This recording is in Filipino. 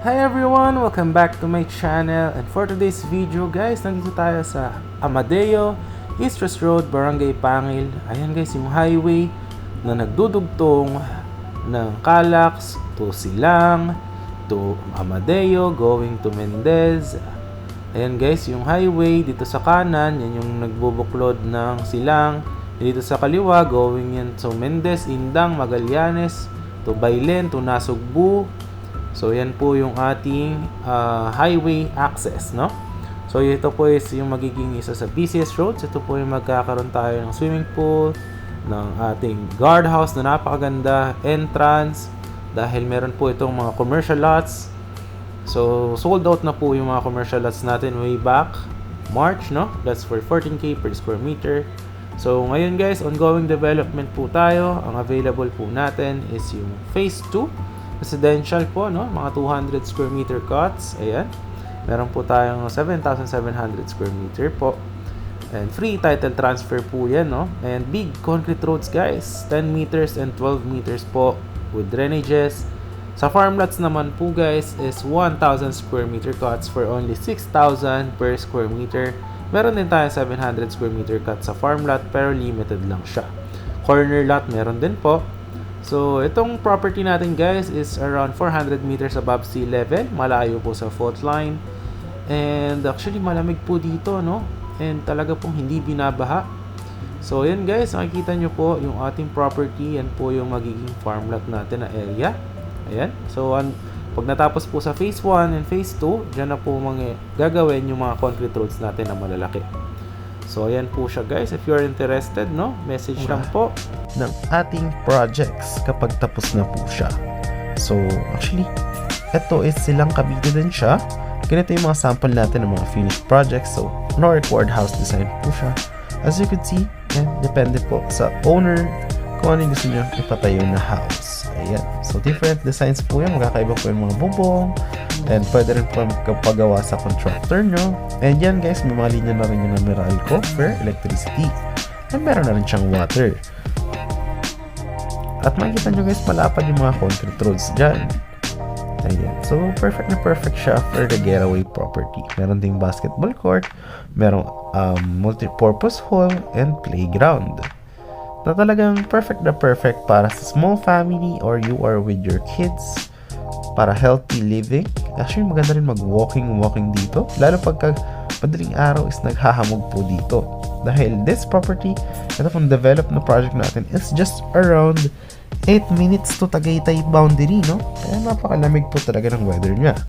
Hi everyone! Welcome back to my channel, and for today's video guys, nandito tayo sa Amadeo, East Coast Road, Barangay Pangil. Ayan guys, yung highway na nagdudugtong ng Calax to Silang to Amadeo going to Mendez. Ayan guys, yung highway dito sa kanan, yan yung nagbubuklod ng Silang. Dito sa kaliwa, going yan to Mendez, Indang, Magallanes, to Bailen, to Nasugbu. So yan po yung ating highway access, no? So ito po is yung magiging isa sa busiest roads. Ito po yung magkakaroon tayo ng swimming pool, ng ating guardhouse na napakaganda, entrance, dahil meron po itong mga commercial lots. So sold out na po yung mga commercial lots natin way back March, no? That's for 14K per square meter. So ngayon guys, ongoing development po tayo. Ang available po natin is yung phase 2 residential po, no? Mga 200 square meter cots. Ayan. Meron po tayong 7,700 square meter po. And free title transfer po yan, no? And big concrete roads, guys. 10 meters and 12 meters po with drainages. Sa farm lots naman po, guys, is 1,000 square meter cots for only 6,000 per square meter. Meron din tayong 700 square meter cots sa farm lot, pero limited lang siya. Corner lot, meron din po. So, itong property natin guys is around 400 meters above sea level. Malayo po sa fault line. And actually, malamig po dito, no? And talaga pong hindi binabaha. So, yan guys, makikita nyo po yung ating property. Yan po yung magiging farm lot natin na area. Ayan. So, pag natapos po sa phase 1 and phase 2, dyan na po gagawin yung mga concrete roads natin na malalaki. So, ayan po siya guys. If you're interested, no? Message lang po ng ating projects kapag tapos na po siya. So, actually, ito is Silang Cavite din siya. Ganito yung mga sample natin ng mga finished projects. So, no record house design po siya. As you could see, yan, depende po sa owner kung ano yung gusto nyo ipatayo na house. Ayan. So, different designs po yan. Magkakaiba po yung mga bubong. And pwede rin po magpagawa sa contractor nyo. And yan guys, may mga linya na rin yung Meralco for electricity. And meron na rin siyang water. At makikita nyo guys, malapad yung mga concrete roads dyan. Ayan. So, perfect na perfect siya for the getaway property. Meron ding basketball court, merong multi-purpose hall, and playground. Na talagang perfect na perfect para sa small family or you are with your kids para healthy living. Actually, maganda rin mag-walking dito. Lalo pagka madaling araw is naghahamog po dito. Dahil this property, ito pong develop na project natin is just around 8 minutes to Tagaytay boundary, no? Kaya napakalamig po talaga ng weather niya.